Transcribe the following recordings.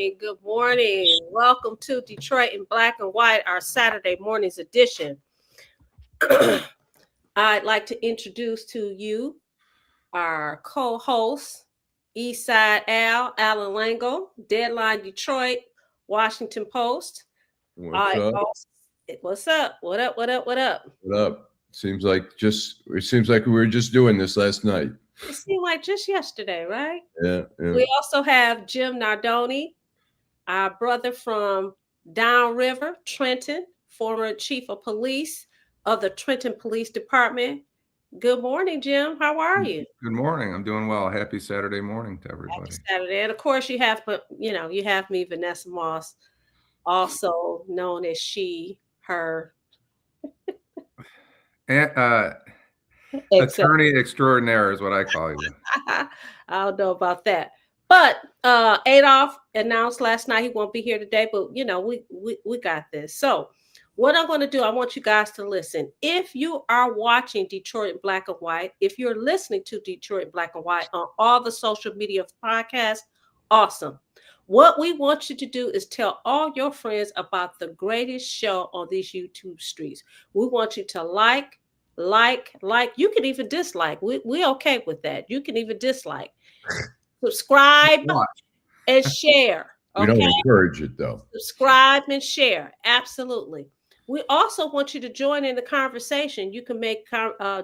morning. Good morning. Welcome to Detroit in Black and White, our Saturday morning's edition. I'd like to introduce to you our co-host, Eastside Allan Lengel, Deadline Detroit, Washington Post. What's up? What's up? What up? What up? What up? What up? It seems like we were just doing this last night. It seemed like just yesterday, right? Yeah. We also have Jim Nardone, our brother from downriver, Trenton, former chief of police of the Trenton Police Department. Good morning, Jim. How are you? Good morning. I'm doing well. Happy Saturday morning to everybody. Happy Saturday. And of course you have me, Vanessa Moss, also known as she, her. Attorney extraordinaire is what I call you. I don't know about that. But Adolf announced last night he won't be here today, but we got this. So what I'm going to do, I want you guys to listen. If you are watching Detroit in Black and White, if you're listening to Detroit in Black and White on all the social media podcasts, awesome. What we want you to do is tell all your friends about the greatest show on these YouTube streets. We want you to like. You can even dislike. We okay with that. You can even dislike. Subscribe and share. Okay? We don't encourage it though. Subscribe and share. Absolutely. We also want you to join in the conversation. You can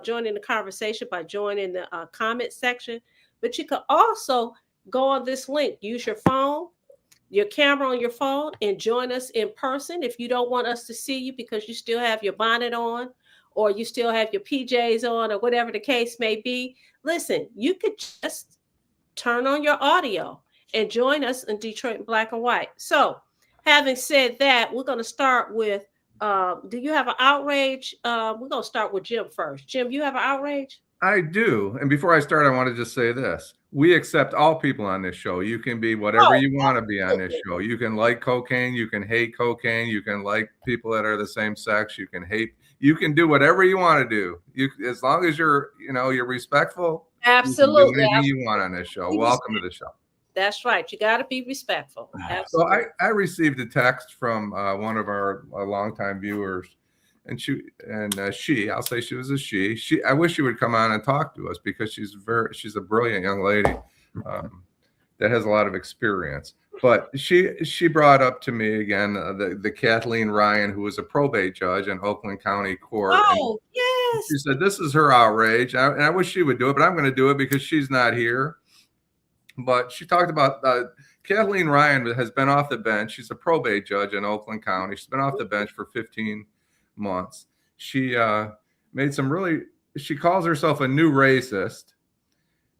join in the conversation by joining the comment section, but you can also go on this link. Use your phone, your camera on your phone, and join us in person. If you don't want us to see you because you still have your bonnet on, or you still have your PJs on, or whatever the case may be, listen, you could just turn on your audio and join us in Detroit in Black and White. So having said that, we're going to start with, do you have an outrage? We're going to start with Jim first. Jim, you have an outrage? I do. And before I start, I want to just say this. We accept all people on this show. You can be whatever you want to be on this show. You can like cocaine. You can hate cocaine. You can like people that are the same sex. You can do whatever you want to do. As long as you're respectful. Absolutely. You can do anything you want on this show. Welcome to the show. That's right. You got to be respectful. Absolutely. So I received a text from one of our longtime viewers, and I'll say she was a she. I wish she would come on and talk to us because she's a brilliant young lady that has a lot of experience. But she brought up to me again the Kathleen Ryan, who was a probate judge in Oakland County Court. Oh, yes. She said this is her outrage, and I wish she would do it, but I'm going to do it because she's not here. But she talked about Kathleen Ryan has been off the bench. She's a probate judge in Oakland County. She's been off the bench for 15 months. She she calls herself a new racist.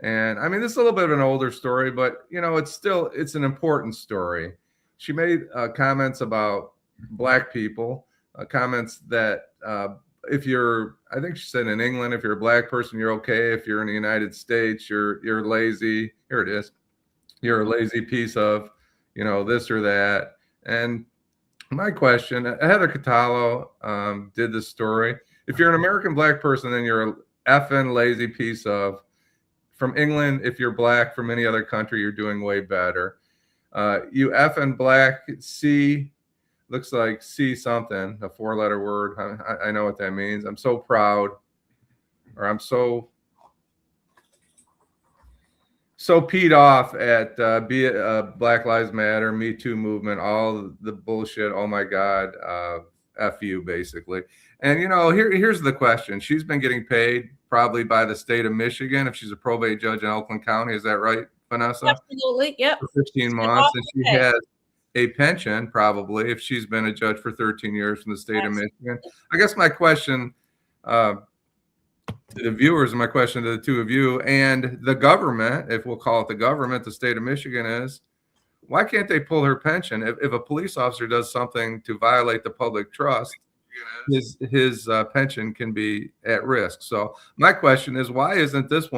And I mean, this is a little bit of an older story, but it's an important story. She made comments about Black people, comments that I think she said in England, if you're a Black person, you're okay. If you're in the United States, you're lazy. Here it is. You're a lazy piece of, this or that. And my question, Heather Catallo did this story. If you're an American Black person, then you're a effing lazy piece of. From England, if you're Black from any other country, you're doing way better. You effing Black, C, looks like C something, a 4-letter word. I know what that means. I'm so proud, or I'm so peed off at Black Lives Matter, Me Too movement, all the bullshit. Oh my God, F you, basically. And here's the question. She's been getting paid probably by the state of Michigan if she's a probate judge in Oakland County. Is that right, Vanessa? Absolutely. Yep. For 15 months. And she has a pension probably if she's been a judge for 13 years from the state of Michigan. I guess my question to the viewers and my question to the two of you and the government, if we'll call it the government, the state of Michigan, is why can't they pull her pension? If a police officer does something to violate the public trust, his pension can be at risk. So my question is, why isn't this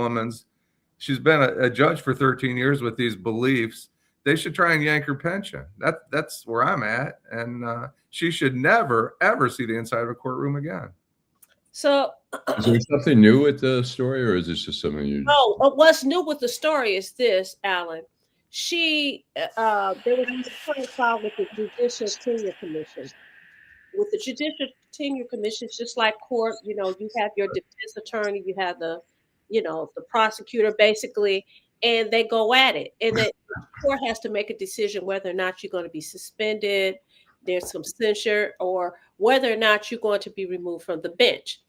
she's been a judge for 13 years with these beliefs. They should try and yank her pension. That's where I'm at. And she should never, ever see the inside of a courtroom again. So is there something new with the story, or is this just something you? No, what's new with the story is this, Allan. there was this point filed with the Judicial Tenure Commission. With the Judicial Tenure Commission, it's just like court. You have your defense attorney, you have the prosecutor, basically, and they go at it. And the court has to make a decision whether or not you're going to be suspended, there's some censure, or whether or not you're going to be removed from the bench.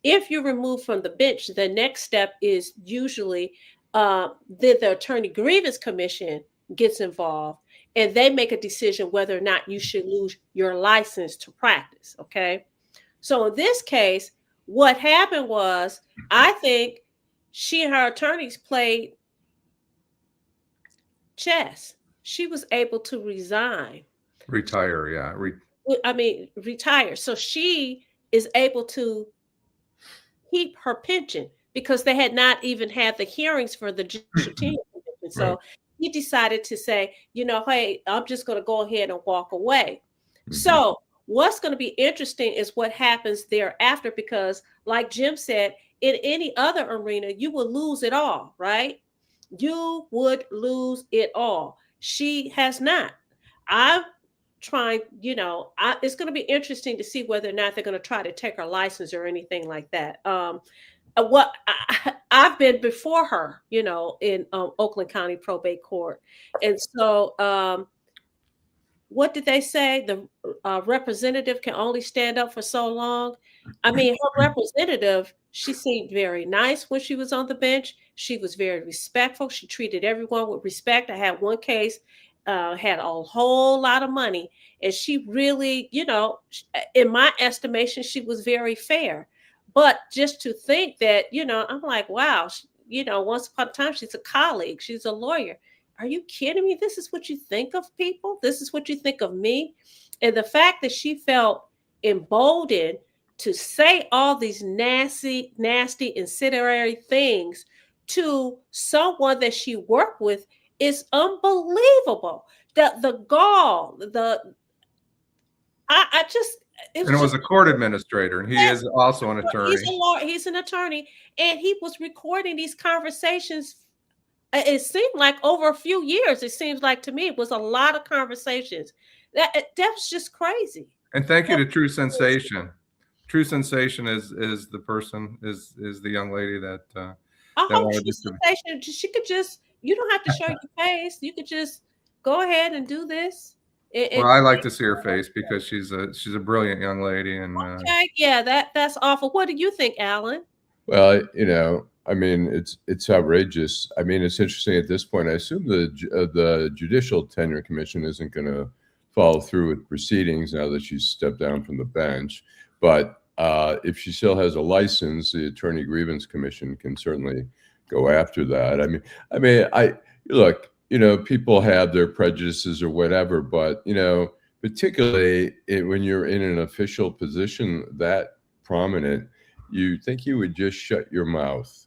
If you're removed from the bench, the next step is usually that the Attorney Grievance Commission gets involved, and they make a decision whether or not you should lose your license to practice. Okay. So in this case, what happened was, I think she and her attorneys played chess. She was able to retire. Retire. So she is able to keep her pension because they had not even had the hearings for the Judicial Tenure Commission. So he decided to say, hey, I'm just going to go ahead and walk away. Mm-hmm. So what's going to be interesting is what happens thereafter, because like Jim said, in any other arena, you will lose it all, right? You would lose it all. She has not. I'm trying, it's going to be interesting to see whether or not they're going to try to take her license or anything like that. I've been before her, in Oakland County Probate Court. And so what did they say? The representative can only stand up for so long. I mean, her representative, she seemed very nice when she was on the bench. She was very respectful. She treated everyone with respect. I had one case, had a whole lot of money. And she really, in my estimation, she was very fair. But just to think that, I'm like, wow, once upon a time, she's a colleague. She's a lawyer. Are you kidding me? This is what you think of people? This is what you think of me? And the fact that she felt emboldened to say all these nasty, incendiary things to someone that she worked with is unbelievable. The gall, and it was a court administrator, and he is also an attorney. He's an attorney, and he was recording these conversations. It seemed like over a few years. It seems like to me it was a lot of conversations. That's just crazy. And thank you to True Sensation. True Sensation is the person, is the young lady that. I hope True Sensation. She could just. You don't have to show your face. You could just go ahead and do this. Well, I like to see her face because she's a brilliant young lady. And okay, yeah, that's awful. What do you think, Allan? Well, I mean, it's outrageous. I mean, it's interesting at this point. I assume the Judicial Tenure Commission isn't going to follow through with proceedings now that she's stepped down from the bench. But if she still has a license, the Attorney Grievance Commission can certainly go after that. I mean, look. People have their prejudices or whatever, but, particularly when you're in an official position that prominent, you think you would just shut your mouth,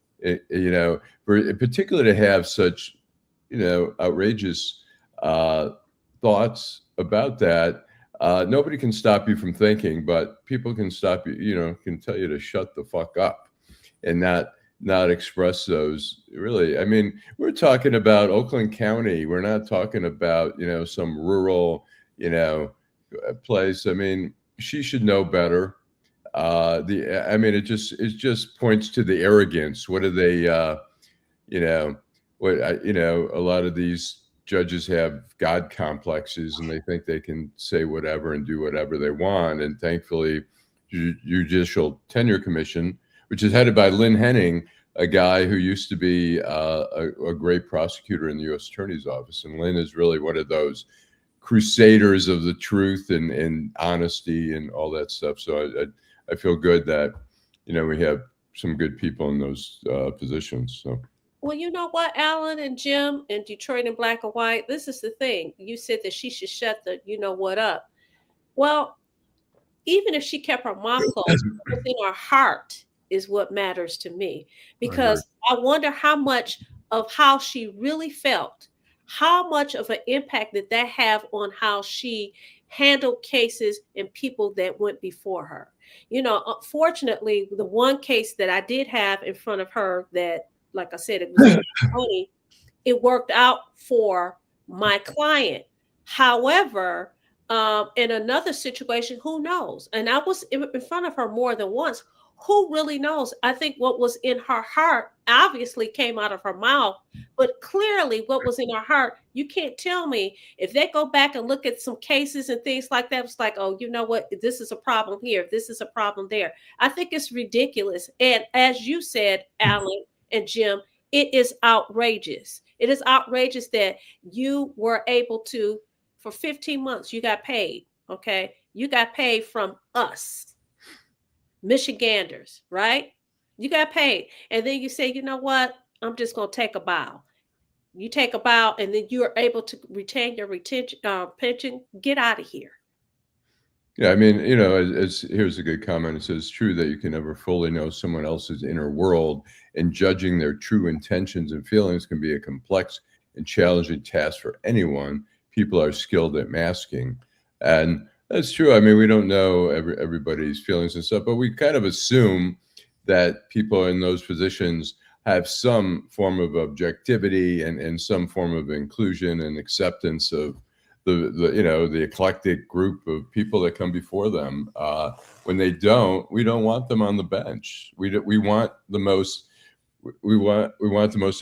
particularly to have such, outrageous thoughts about that. Nobody can stop you from thinking, but people can stop you, can tell you to shut the fuck up and not express those. Really, I mean, we're talking about Oakland County. We're not talking about, some rural, place. I mean, she should know better. It just points to the arrogance. What are they, a lot of these judges have God complexes and they think they can say whatever and do whatever they want. And thankfully, Judicial Tenure Commission, which is headed by Lynn Henning, a guy who used to be a great prosecutor in the U.S. Attorney's Office. And Lynn is really one of those crusaders of the truth and honesty and all that stuff. So I feel good that, we have some good people in those positions. So. Well, you know what, Allan and Jim and Detroit in Black and White, this is the thing. You said that she should shut the what up. Well, even if she kept her mouth closed, within her heart is what matters to me, because I wonder how much of how she really felt, how much of an impact did that have on how she handled cases and people that went before her. Unfortunately, the one case that I did have in front of her that, like I said, it was funny, it worked out for my client. However, in another situation, who knows? And I was in front of her more than once. Who really knows? I think what was in her heart obviously came out of her mouth, but clearly what was in her heart, you can't tell me. If they go back and look at some cases and things like that, it's like, oh, you know what? This is a problem here. This is a problem there. I think it's ridiculous. And as you said, Allan and Jim, it is outrageous. It is outrageous that you were able to, for 15 months, you got paid. Okay. You got paid from us, Michiganders, right? You got paid. And then you say, you know what? I'm just going to take a bow. You take a bow and then you are able to retain your pension. Get out of here. Yeah, I mean, here's a good comment. It says, it's true that you can never fully know someone else's inner world, and judging their true intentions and feelings can be a complex and challenging task for anyone. People are skilled at masking. And that's true. I mean, we don't know everybody's feelings and stuff, but we kind of assume that people in those positions have some form of objectivity and some form of inclusion and acceptance of the eclectic group of people that come before them. When they don't, we don't want them on the bench. We want the most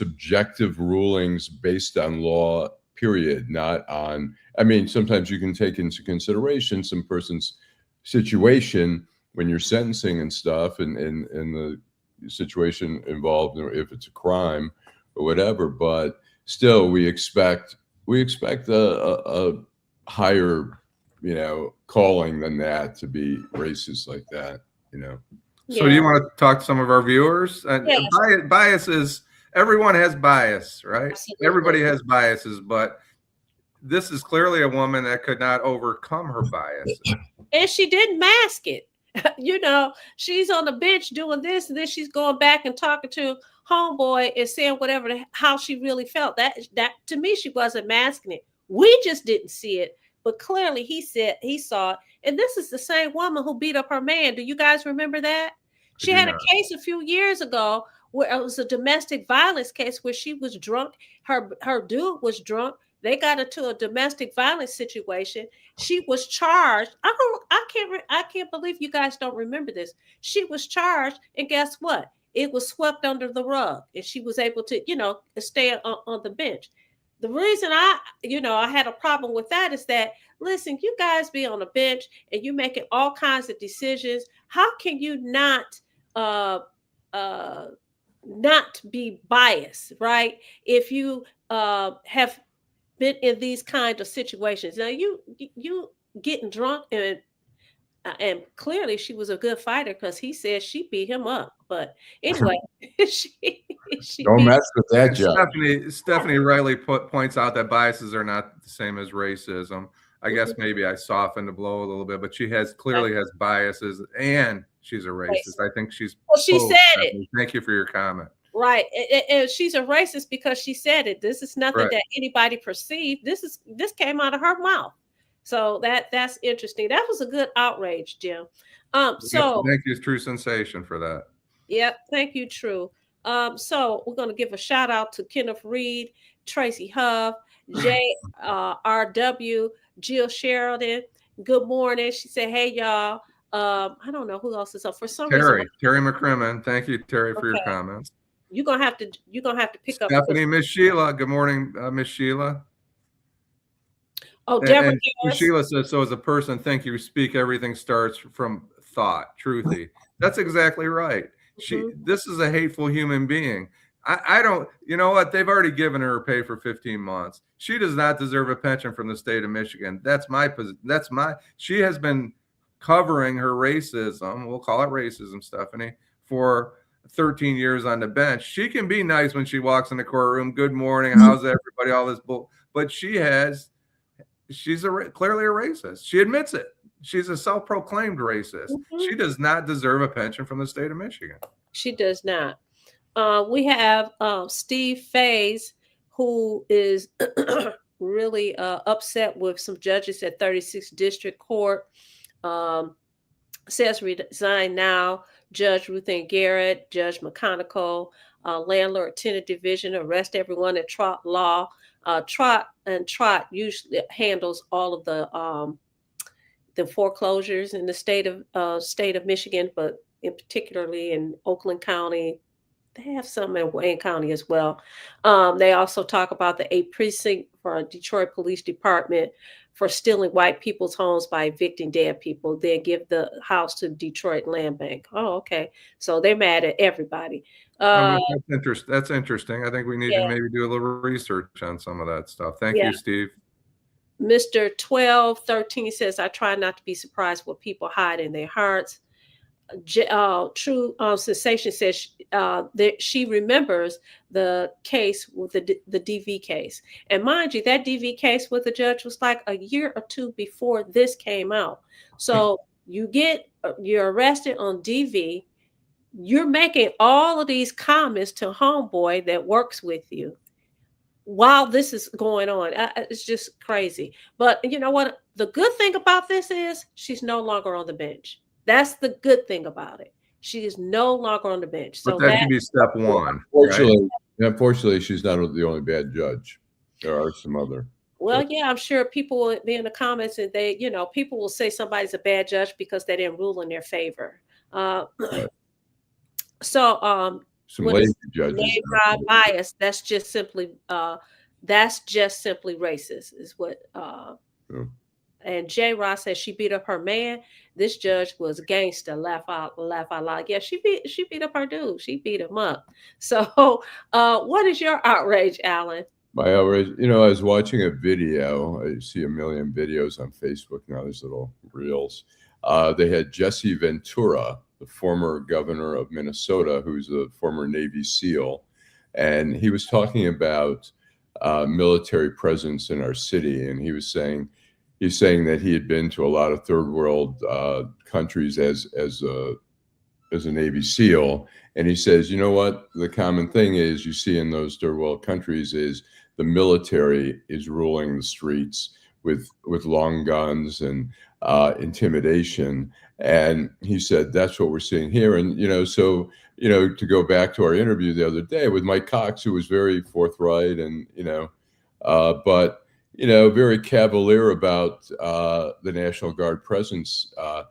objective rulings based on law, period, not on. I mean, sometimes you can take into consideration some person's situation when you're sentencing and stuff, and the situation involved, if it's a crime or whatever. But still, we expect a higher, calling than that to be racist like that, So you want to talk to some of our viewers? Yes. Bias is, everyone has bias, right? Absolutely. Everybody has biases, but this is clearly a woman that could not overcome her bias. And she didn't mask it. She's on the bench doing this, and then she's going back and talking to homeboy and saying how she really felt. That to me, she wasn't masking it. We just didn't see it, but clearly he said he saw it. And this is the same woman who beat up her man. Do you guys remember that? She had a case a few years ago where it was a domestic violence case where she was drunk. Her dude was drunk. They got into a domestic violence situation. She was charged. I can't believe you guys don't remember this. She was charged, and guess what? It was swept under the rug, and she was able to, stay on the bench. The reason I had a problem with that is that, listen, you guys be on the bench and you making all kinds of decisions. How can you not be biased, right? If you have been in these kind of situations. Now you getting drunk, and clearly she was a good fighter because he said she beat him up. But anyway, she don't mess with that, Joe. Stephanie rightly points out that biases are not the same as racism. I guess maybe I softened the blow a little bit, but she clearly has biases, and she's a racist. I think she's. Well, she said it. Thank you for your comment. Right, and she's a racist because she said it. This is nothing that anybody perceived. This came out of her mouth. So that's interesting. That was a good outrage, Jim. So thank you, True Sensation, for that. Yep, thank you, True. So we're going to give a shout out to Kenneth Reed, Tracy Huff, JRW, Jill Sheridan. Good morning. She said, "Hey y'all." I don't know who else is up for some reason. Terry McCrimmon. Thank you, Terry, for your comments. You're gonna have to pick up Stephanie, Miss Sheila. Good morning, Miss Sheila. Oh, Deborah. And Sheila says, so as a person, think you speak, everything starts from thought, truthy. That's exactly right. This is a hateful human being. I don't, you know what? They've already given her pay for 15 months. She does not deserve a pension from the state of Michigan. She has been covering her racism. We'll call it racism, Stephanie, for 13 years on the bench. She can be nice when she walks in the courtroom. Good morning. How's everybody? All this bull. But she's clearly a racist. She admits it. She's a self-proclaimed racist. She does not deserve a pension from the state of Michigan. She does not. We have Steve Fays, who is really upset with some judges at 36th District Court. Says resign now. Judge Ruth Ann Garrett, Judge McConaughey, landlord tenant division, arrest everyone at Trot Law. Trot usually handles all of the foreclosures in the state of Michigan, but in particularly in Oakland County. They have some in Wayne County as well. They also talk about the 8th precinct for Detroit Police Department for stealing white people's homes by evicting dead people. Then give the house to Detroit Land Bank. Oh, okay. So they're mad at everybody. That's interesting. I think we need to maybe do a little research on some of that stuff. Thank you, Steve. Mr. 1213 says, I try not to be surprised what people hide in their hearts. True Sensation says that she remembers the case with the DV case. And mind you, that DV case with the judge was like a year or two before this came out. So you're arrested on DV. You're making all of these comments to homeboy that works with you while this is going on. It's just crazy. But you know what? The good thing about this is she's no longer on the bench. That's the good thing about it. She is no longer on the bench. So that can be step one. Unfortunately, she's not the only bad judge. There are some other. Well, yeah, I'm sure people will be in the comments and people will say somebody's a bad judge because they didn't rule in their favor. Right. So some lazy judges. Bias, that's just simply racist, is what And J. Ross says she beat up her man. This judge was gangster. Laugh out loud. Yeah, she beat up her dude. She beat him up. So what is your outrage, Allan? My outrage, I was watching a video. I see a million videos on Facebook now, these little reels. They had Jesse Ventura, the former governor of Minnesota, who's a former Navy SEAL. And he was talking about military presence in our city. And he's saying that he had been to a lot of third world countries as a Navy SEAL. And he says, you know what? The common thing is you see in those third world countries is the military is ruling the streets with long guns and intimidation. And he said, that's what we're seeing here. And, to go back to our interview the other day with Mike Cox, who was very forthright and, but very cavalier about the National Guard presence. I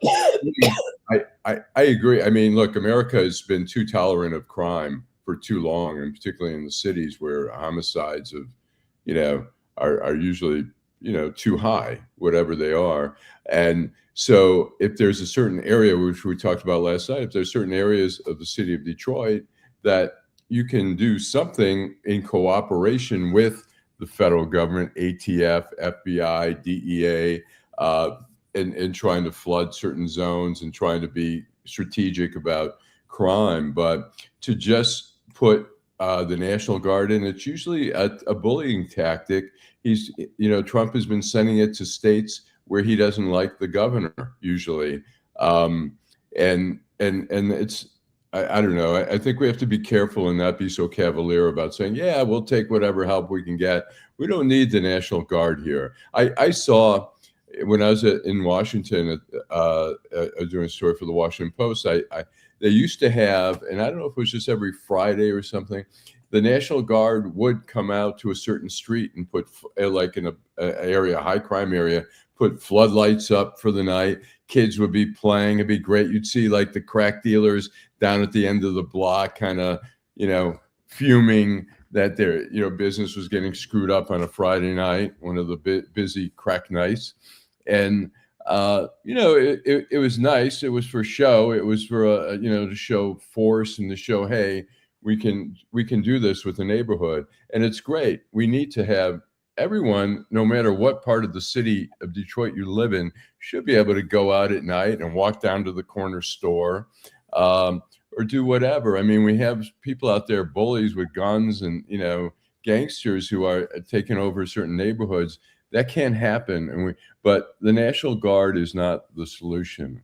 agree. I mean, look, America has been too tolerant of crime for too long, and particularly in the cities where homicides are usually too high, whatever they are. And so if there's a certain area, which we talked about last night, if there's certain areas of the city of Detroit that you can do something in cooperation with the federal government, ATF, FBI, DEA, and trying to flood certain zones and trying to be strategic about crime. But to just put the National Guard in, it's usually a bullying tactic. Trump has been sending it to states where he doesn't like the governor usually. And it's, I don't know. I think we have to be careful and not be so cavalier about saying, yeah, we'll take whatever help we can get. We don't need the National Guard here. I saw when I was in Washington doing a story for the Washington Post, they used to have, and I don't know if it was just every Friday or something, the National Guard would come out to a certain street and put, like in a high crime area, put floodlights up for the night. Kids would be playing. It'd be great. You'd see like the crack dealers down at the end of the block kind of, fuming that their, business was getting screwed up on a Friday night, one of the busy crack nights. And, it was nice. It was for show. It was for, to show force and to show, hey, we can do this with the neighborhood. And it's great. We need to have everyone, no matter what part of the city of Detroit you live in, should be able to go out at night and walk down to the corner store or do whatever. I mean, we have people out there, bullies with guns and, gangsters who are taking over certain neighborhoods. That can't happen. But the National Guard is not the solution.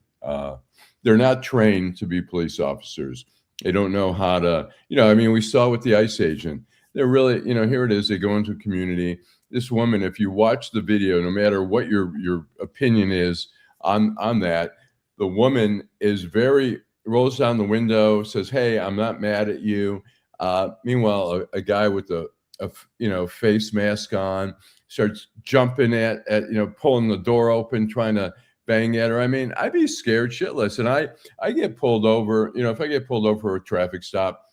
They're not trained to be police officers. They don't know how to, we saw with the ICE agent. They're really, here it is. They go into a community. This woman, if you watch the video, no matter what your opinion is on that, the woman is rolls down the window, says, hey, I'm not mad at you. Meanwhile, a guy with a face mask on starts jumping at pulling the door open, trying to bang at her. I mean, I'd be scared shitless. And I get pulled over, if I get pulled over for a traffic stop,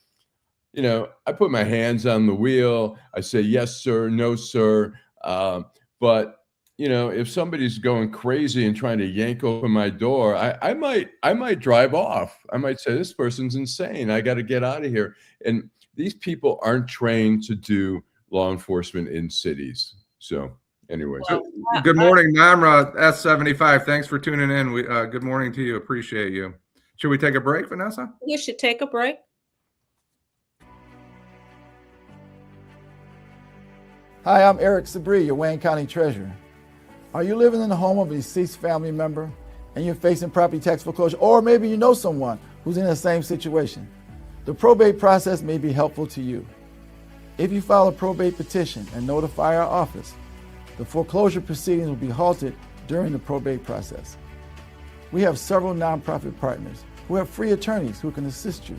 I put my hands on the wheel. I say, yes, sir, no, sir. But if somebody's going crazy and trying to yank open my door, I might drive off. I might say, this person's insane. I got to get out of here. And these people aren't trained to do law enforcement in cities. So anyway. Good morning, Namra S75. Thanks for tuning in. Good morning to you. Appreciate you. Should we take a break, Vanessa? You should take a break. Hi, I'm Eric Sabri, your Wayne County Treasurer. Are you living in the home of a deceased family member and you're facing property tax foreclosure, or maybe you know someone who's in the same situation? The probate process may be helpful to you. If you file a probate petition and notify our office, the foreclosure proceedings will be halted during the probate process. We have several nonprofit partners who have free attorneys who can assist you.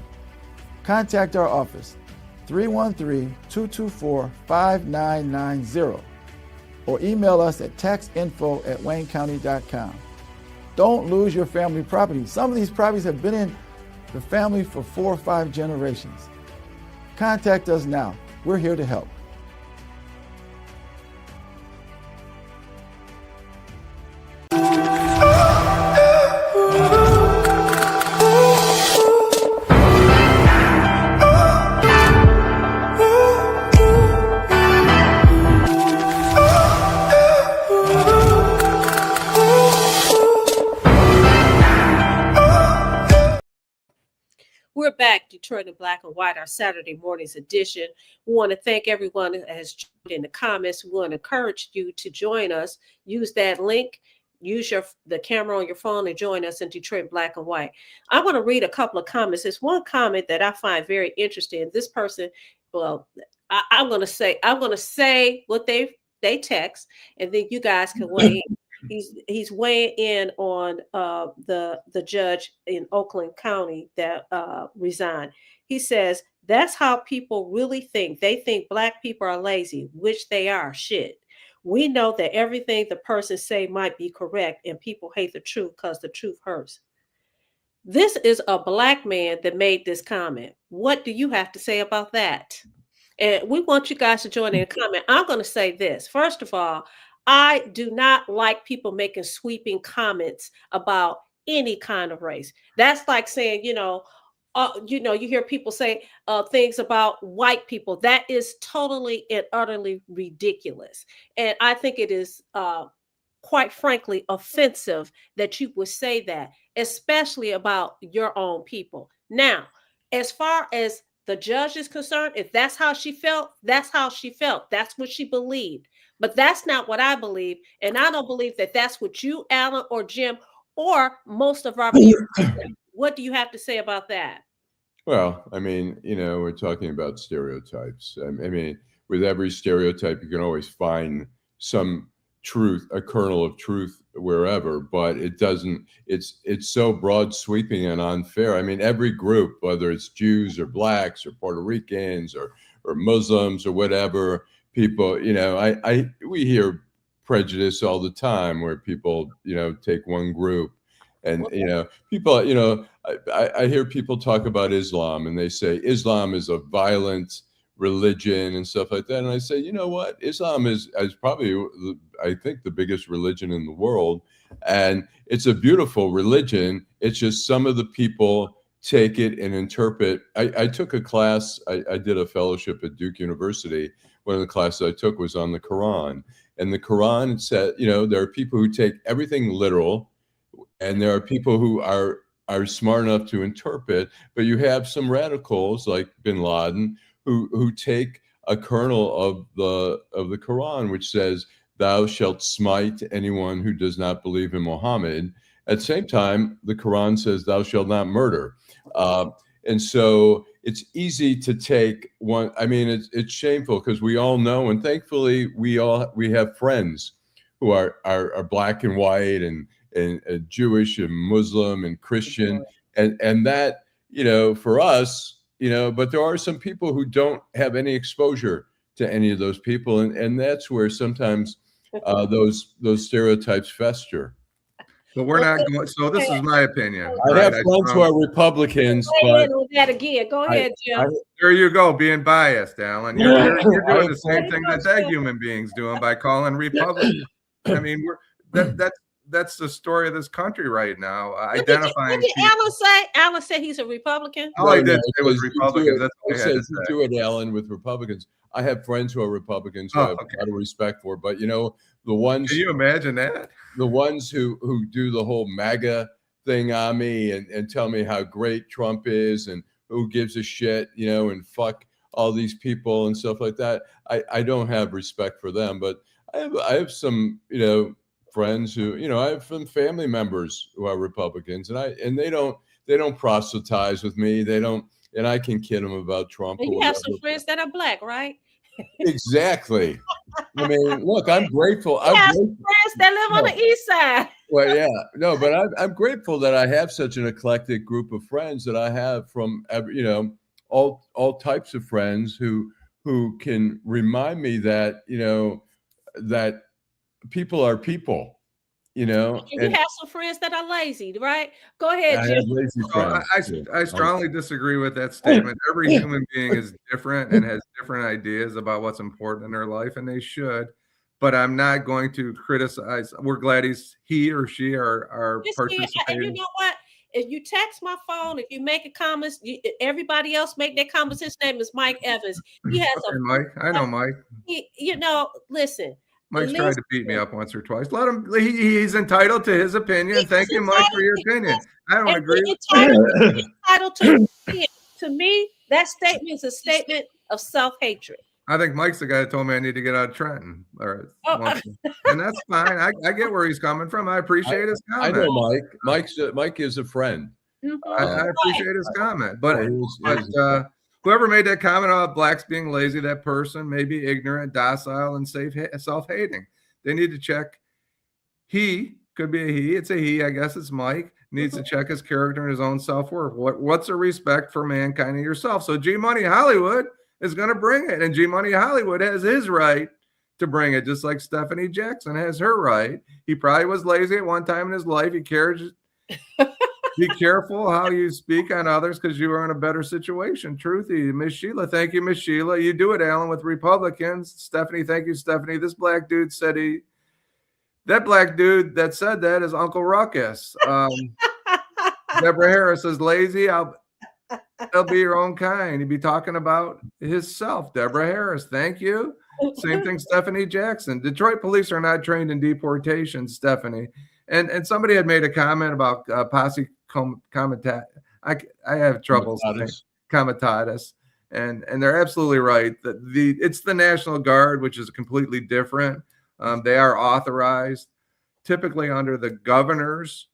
Contact our office, 313-224-5990, or email us at taxinfo@waynecounty.com. Don't lose your family property. Some of these properties have been in the family for 4 or 5 generations. Contact us now. We're here to help. We're back, Detroit in Black and White, our Saturday morning's edition. We want to thank everyone who has joined in the comments. We want to encourage you to join us. Use that link. Use the camera on your phone and join us in Detroit Black and White. I want to read a couple of comments. There's one comment that I find very interesting. This person, well, I'm going to say what they text, and then you guys can weigh in. He's weighing in on the judge in Oakland County that resigned. He says, that's how people really think. They think Black people are lazy, which they are. Shit. We know that everything the person say might be correct, and people hate the truth because the truth hurts. This is a Black man that made this comment. What do you have to say about that? And we want you guys to join in and comment. I'm going to say this. First of all, I do not like people making sweeping comments about any kind of race. That's like saying, you hear people say things about white people. That is totally and utterly ridiculous. And I think it is, quite frankly, offensive that you would say that, especially about your own people. Now, as far as the judge is concerned, if that's how she felt, that's how she felt. That's what she believed. But that's not what I believe. And I don't believe that that's what you, Allan, or Jim, or most of our people. What do you have to say about that? Well, I mean, we're talking about stereotypes. I mean, with every stereotype, you can always find some truth, a kernel of truth wherever, but it's so broad sweeping and unfair. I mean, every group, whether it's Jews or Blacks or Puerto Ricans or Muslims or whatever, people, we hear prejudice all the time where people, take one group and, people, I hear people talk about Islam and they say Islam is a violent religion and stuff like that. And I say, you know what? Islam is probably, I think, the biggest religion in the world. And it's a beautiful religion. It's just some of the people take it and interpret. I took a class, I did a fellowship at Duke University. One of the classes I took was on the Quran. And the Quran said, there are people who take everything literal, and there are people who are smart enough to interpret, but you have some radicals like bin Laden who take a kernel of the Quran, which says, thou shalt smite anyone who does not believe in Muhammad. At the same time, the Quran says, thou shalt not murder. And so it's easy to take one. I mean, it's shameful because we all know, and thankfully we have friends who are Black and white and Jewish and Muslim and Christian. And that, for us, but there are some people who don't have any exposure to any of those people, and that's where sometimes those stereotypes fester. But we're not going. So this is my opinion. I have friends who are Republicans, but but that again. Go ahead, Jim. There you go, being biased, Alan. You're doing the same thing that human beings doing by calling Republicans. I mean, that's the story of this country right now. Identifying. What did Allan say? Allan said he's a Republican. All I did say was Republicans. That's what I had to say. Do it, Alan, with Republicans. I have friends who are Republicans who I have a lot of respect for, but the ones. Can you imagine that? The ones who do the whole MAGA thing on me and tell me how great Trump is and who gives a shit, and fuck all these people and stuff like that. I don't have respect for them, but I have some, friends who, I have some family members who are Republicans, and they don't proselytize with me. They don't, and I can kid them about Trump. And you have some friends that are black, right? Exactly. I mean, look, I'm grateful. You have some friends that live on the east side. Well, yeah, no, but I'm grateful that I have such an eclectic group of friends that I have from, all types of friends who can remind me that, that people are people. And you have some friends that are lazy, right? Go ahead, Jim. I strongly disagree with that statement. Every human being is different and has different ideas about what's important in their life, and they should. But I'm not going to criticize. We're glad he or she are participating. And you know what? If you text my phone, if you make a comment, everybody else make their comments. His name is Mike Evans. He has Mike. I know Mike. Listen. Mike's tried to beat me up once or twice. Let him. He's entitled to his opinion. Thank you, Mike, for your opinion. I don't agree. Entitled to opinion. To me, that statement is a statement of self-hatred. I think Mike's the guy that told me I need to get out of Trenton, and that's fine. I get where he's coming from. I appreciate his comment. I know Mike. Mike is a friend. I appreciate his comment, but whoever made that comment about blacks being lazy, that person may be ignorant, docile, and self-hating. They need to check. He could be a he. It's a he. I guess it's Mike. Needs to check his character and his own self-worth. What's a respect for mankind and yourself? So G Money Hollywood is going to bring it, and G Money Hollywood has his right to bring it, just like Stephanie Jackson has her right. He probably was lazy at one time in his life. He cares. Be careful how you speak on others because you are in a better situation. Truthy, Miss Sheila. Thank you, Miss Sheila. You do it, Alan, with Republicans. Stephanie, thank you, Stephanie. This black dude said that black dude that said that is Uncle Ruckus. Deborah Harris is lazy. I'll be your own kind. He'd be talking about himself. Deborah Harris, thank you. Same thing, Stephanie Jackson. Detroit police are not trained in deportation, Stephanie. And somebody had made a comment about posse comitatus. I have trouble saying comitatus, and they're absolutely right. It's the National Guard, which is completely different. They are authorized, typically under the governors,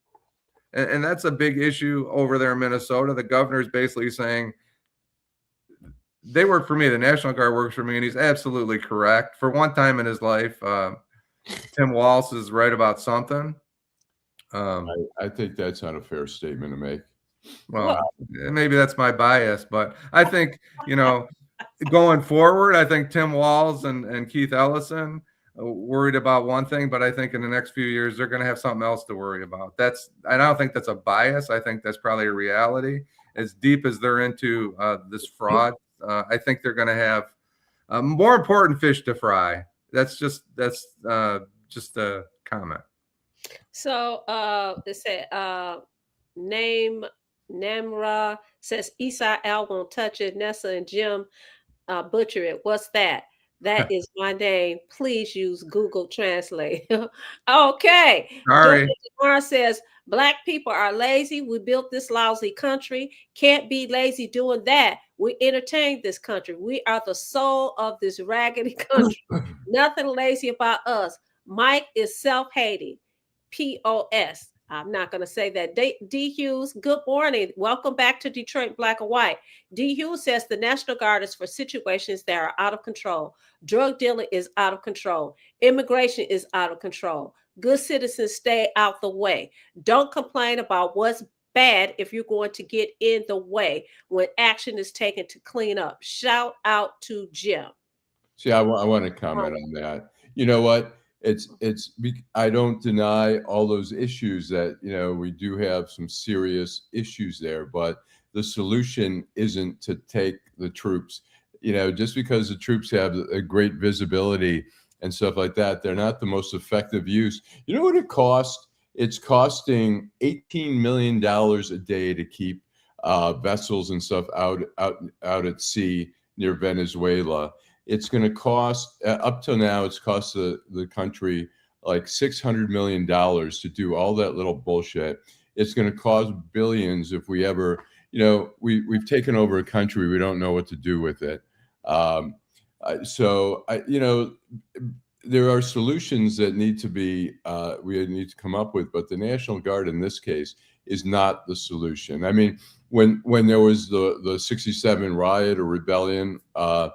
and that's a big issue over there in Minnesota. The governor's basically saying they work for me. The National Guard works for me, and he's absolutely correct. For one time in his life, Tim Walz is right about something. I think that's not a fair statement to make. Well, maybe that's my bias, but I think, going forward, I think Tim Walz and Keith Ellison worried about one thing, but I think in the next few years, they're going to have something else to worry about. I don't think that's a bias. I think that's probably a reality. As deep as they're into this fraud, I think they're going to have more important fish to fry. That's just a comment. So it said Namra says Esau Al won't touch it. Nessa and Jim butcher it. What's that? That is my name. Please use Google Translate. Okay. Sorry. Mara says black people are lazy. We built this lousy country. Can't be lazy doing that. We entertain this country. We are the soul of this raggedy country. Nothing lazy about us. Mike is self-hating. POS. I'm not going to say that. D. Hughes, good morning. Welcome back to Detroit Black and White. D. Hughes says the National Guard is for situations that are out of control. Drug dealing is out of control. Immigration is out of control. Good citizens stay out the way. Don't complain about what's bad if you're going to get in the way when action is taken to clean up. Shout out to Jim. See, I want to comment on that. You know what? I don't deny all those issues that, we do have some serious issues there, but the solution isn't to take the troops, just because the troops have a great visibility and stuff like that. They're not the most effective use. You know what it costs? It's costing $18 million a day to keep vessels and stuff out at sea near Venezuela. It's going to cost, up till now, it's cost the country like $600 million to do all that little bullshit. It's going to cost billions if we ever, we've taken over a country. We don't know what to do with it. There are solutions that need to be, we need to come up with, but the National Guard in this case is not the solution. I mean, when there was the 67 riot or rebellion, the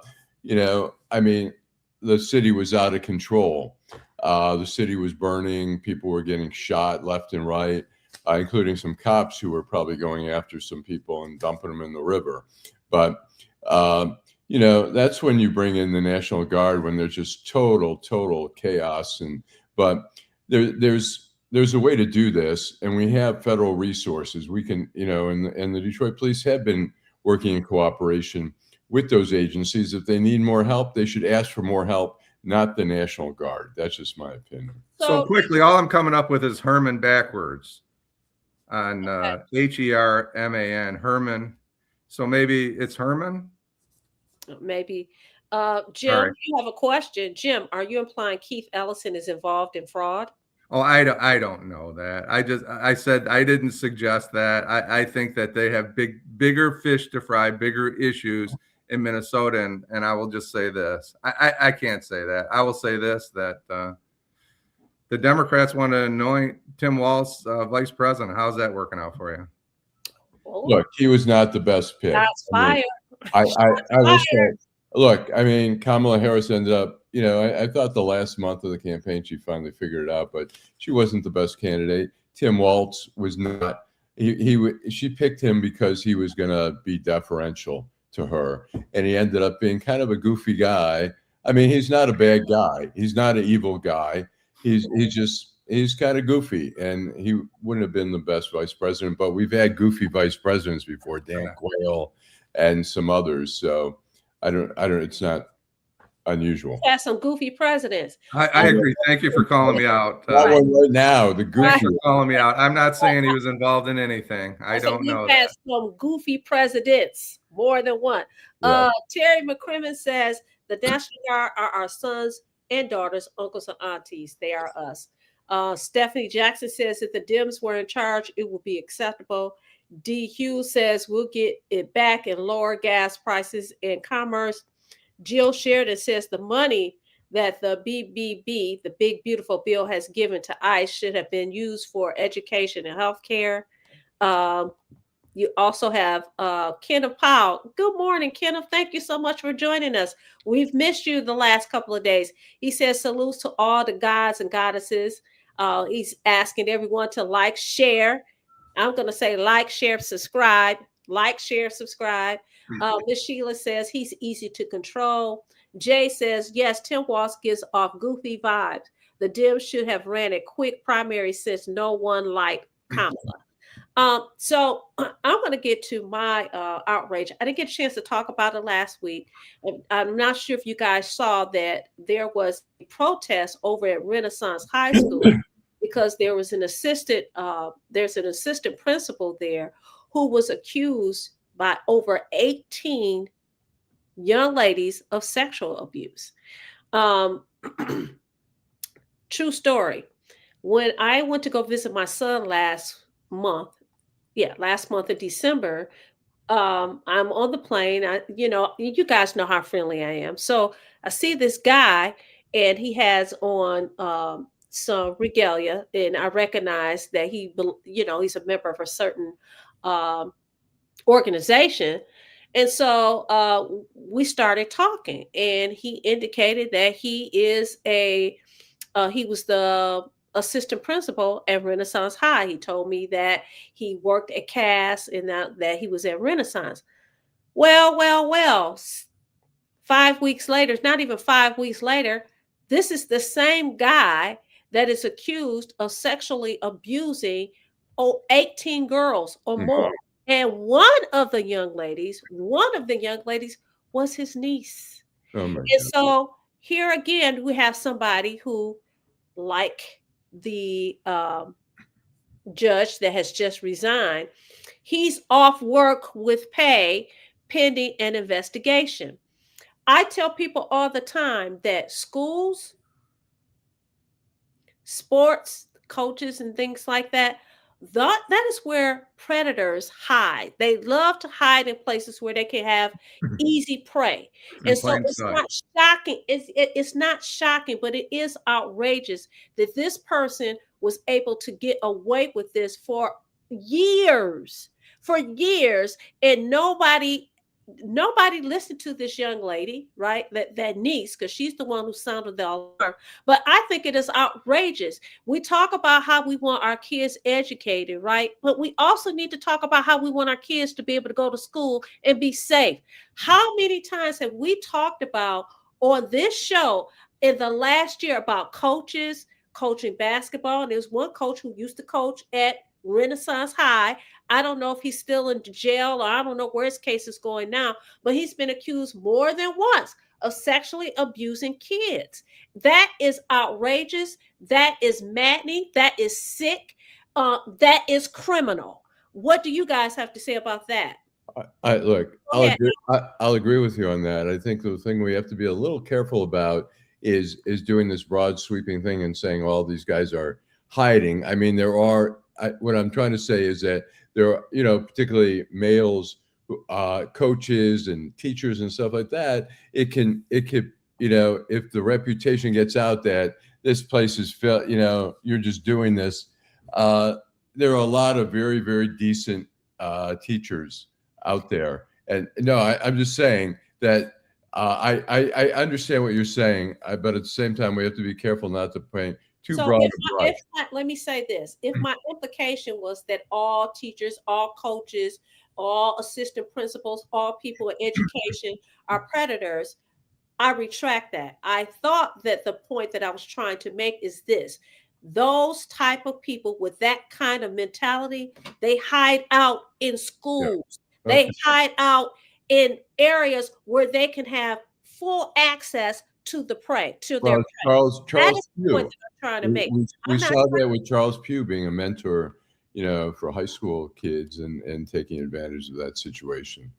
city was out of control. The city was burning. People were getting shot left and right, including some cops who were probably going after some people and dumping them in the river. But, that's when you bring in the National Guard, when there's just total chaos. But there's a way to do this, and we have federal resources. We can, and the Detroit police have been working in cooperation with those agencies. If they need more help, they should ask for more help, not the National Guard. That's just my opinion. So quickly, all I'm coming up with is Herman backwards on Herman, Herman. So maybe it's Herman? Maybe. Jim, right. You have a question. Jim, are you implying Keith Ellison is involved in fraud? Oh, I don't know that. I said I didn't suggest that. I think that they have bigger fish to fry, bigger issues in Minnesota, and I will just say this. I can't say that. I will say this, that the Democrats want to anoint Tim Walz vice president. How's that working out for you? Look, he was not the best pick. That's fire. I will say, look, Kamala Harris ended up, I thought the last month of the campaign, she finally figured it out, but she wasn't the best candidate. Tim Walz was not. She picked him because he was going to be deferential to her, and he ended up being kind of a goofy guy. He's not a bad guy. He's not an evil guy. He's kind of goofy, and he wouldn't have been the best vice president, but we've had goofy vice presidents before, Dan Quayle and some others. So I don't, it's not unusual. Had some goofy presidents. I agree. Thank you for calling me out. Right now, the goofy. Thank you for calling me out. I'm not saying he was involved in anything. I don't know. We've had some goofy presidents, more than one. Yeah. Terry McCrimmon says the National Guard are our sons and daughters, uncles and aunties. They are us. Stephanie Jackson says if the Dems were in charge, it would be acceptable. D. Hughes says we'll get it back and lower gas prices and commerce. Jill Sheridan says the money that the BBB, the Big Beautiful Bill, has given to ICE should have been used for education and healthcare. You also have Kenneth Powell. Good morning, Kenneth. Thank you so much for joining us. We've missed you the last couple of days. He says salutes to all the gods and goddesses. He's asking everyone to like, share. I'm going to say like, share, subscribe. Like, share, subscribe. Miss Sheila says he's easy to control. Jay says, yes, Tim Walz gives off goofy vibes. The Dems should have ran a quick primary since no one liked Kamala. So I'm going to get to my outrage. I didn't get a chance to talk about it last week. I'm not sure if you guys saw that there was a protest over at Renaissance High School because there was there's an assistant principal there who was accused by over 18 young ladies of sexual abuse. True story. When I went to go visit my son last month in December, I'm on the plane. You guys know how friendly I am. So I see this guy and he has on some regalia, and I recognize that he's a member of a certain organization. And so we started talking, and he indicated that he was the assistant principal at Renaissance High. He told me that he worked at Cass and that he was at Renaissance. Well, 5 weeks later, it's not even 5 weeks later, this is the same guy that is accused of sexually abusing 18 girls or more. And one of the young ladies was his niece. Oh my And God. so here again, we have somebody who, like the judge that has just resigned, he's off work with pay pending an investigation. I tell people all the time that schools, sports, coaches, and things like that, that is where predators hide. They love to hide in places where they can have easy prey. In And so plain it's sight. not shocking. It's not shocking, but it is outrageous that this person was able to get away with this for years, and nobody listened to this young lady, right? That niece, because she's the one who sounded the alarm. But I think it is outrageous. We talk about how we want our kids educated, right? But we also need to talk about how we want our kids to be able to go to school and be safe. How many times have we talked about on this show in the last year about coaches coaching basketball? And there's one coach who used to coach at Renaissance High. I don't know if he's still in jail, or I don't know where his case is going now, but he's been accused more than once of sexually abusing kids. That is outrageous. That is maddening. That is sick. That is criminal. What do you guys have to say about that? I'll agree with you on that. I think the thing we have to be a little careful about is doing this broad sweeping thing and saying all these guys are hiding. I mean, what I'm trying to say is that there are, particularly males, coaches and teachers and stuff like that. It could, if the reputation gets out that this place is, you're just doing this. There are a lot of very, very decent teachers out there. And no, I'm just saying that I understand what you're saying, but at the same time, we have to be careful not to paint too broad a brush. Let me say this. If my implication was that all teachers, all coaches, all assistant principals, all people in education are predators, I retract that. I thought that the point that I was trying to make is this. Those type of people with that kind of mentality, they hide out in schools. Yeah. Okay. They hide out in areas where they can have full access to the prey, to their prey. Charles Pugh. Trying to make. We saw that with Charles Pugh being a mentor, for high school kids and taking advantage of that situation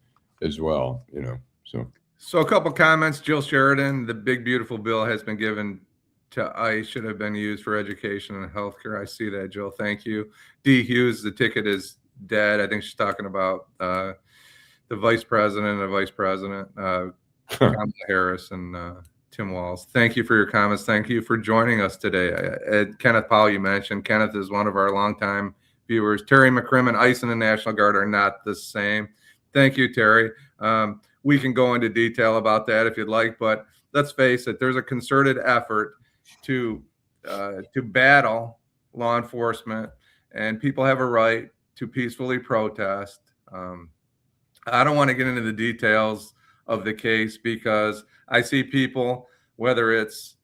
as well, So a couple comments. Jill Sheridan, the big beautiful bill has been given to ICE, should have been used for education and healthcare. I see that, Jill. Thank you. D. Hughes, the ticket is dead. I think she's talking about the vice president and the vice president, Kamala Harris and Tim Walz. Thank you for your comments. Thank you for joining us today. Kenneth Powell, you mentioned. Kenneth is one of our longtime viewers. Terry McCrimmon, ICE and the National Guard are not the same. Thank you, Terry. We can go into detail about that if you'd like, but let's face it, there's a concerted effort to battle law enforcement, and people have a right to peacefully protest. I don't want to get into the details of the case because I see people, whether it's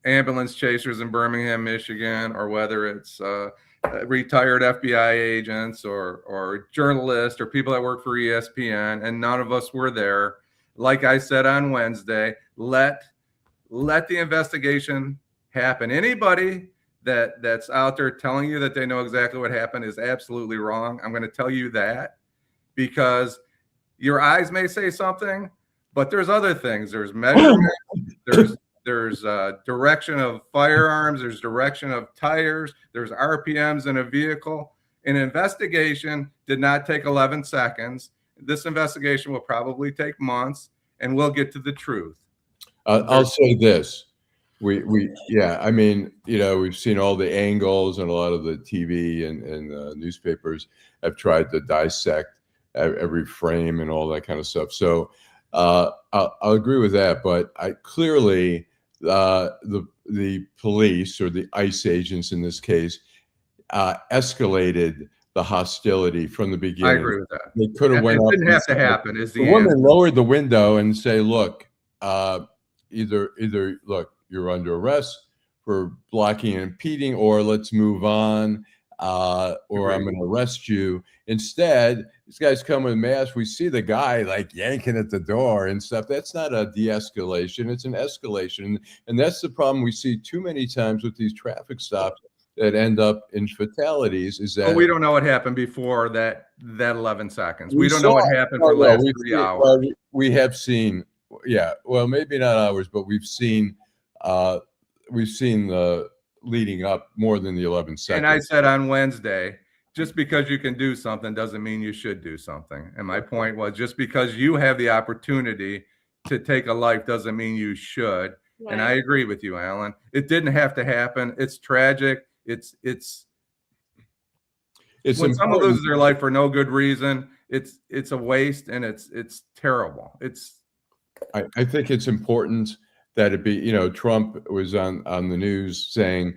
ambulance chasers in Birmingham, Michigan, or whether it's retired FBI agents or journalists or people that work for ESPN, and none of us were there. Like I said on Wednesday, let the investigation happen. Anybody that's out there telling you that they know exactly what happened is absolutely wrong. I'm going to tell you that because your eyes may say something, but there's other things. There's measurement. There's direction of firearms. There's direction of tires. There's RPMs in a vehicle. An investigation did not take 11 seconds. This investigation will probably take months, and we'll get to the truth. I'll say this. We've seen all the angles, and a lot of the TV and newspapers have tried to dissect every frame and all that kind of stuff. So I'll agree with that. But the police or the ICE agents in this case escalated the hostility from the beginning. I agree with that. They could have went It up. didn't have to happen. Is the woman answer. lowered the window and say, "Look, either look, you're under arrest for blocking and impeding, or let's move on, or I'm going to arrest you." Instead, these guys come with masks. We see the guy like yanking at the door and stuff. That's not a de-escalation. It's an escalation. And that's the problem we see too many times with these traffic stops that end up in fatalities, is that we don't know what happened before that 11 seconds. We don't know what happened for the last 3 hours. Well, we have seen, well, maybe not hours, but we've seen the leading up more than the 11 seconds. And I said on Wednesday, just because you can do something doesn't mean you should do something. And my point was, just because you have the opportunity to take a life doesn't mean you should. Right. And I agree with you, Allan. It didn't have to happen. It's tragic. It's when someone loses their life for no good reason, it's a waste, and it's terrible. I think it's important that it be, Trump was on the news saying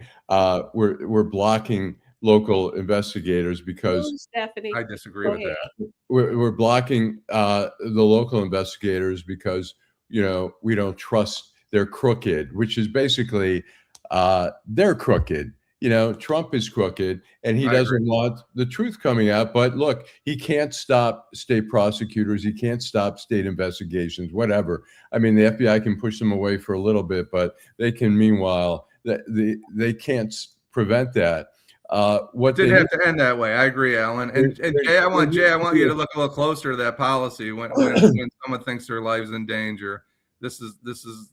we're blocking local investigators because Stephanie, I disagree with that. We're blocking the local investigators because we don't trust they're crooked, which is basically they're crooked. Trump is crooked, and he doesn't want the truth coming out. But look, he can't stop state prosecutors. He can't stop state investigations, whatever. I mean, the FBI can push them away for a little bit, but they can, meanwhile, they can't prevent that. What didn't have to end that way. I agree, Allan. And Jay, I want you to look a little closer to that policy when someone thinks their life is in danger. This is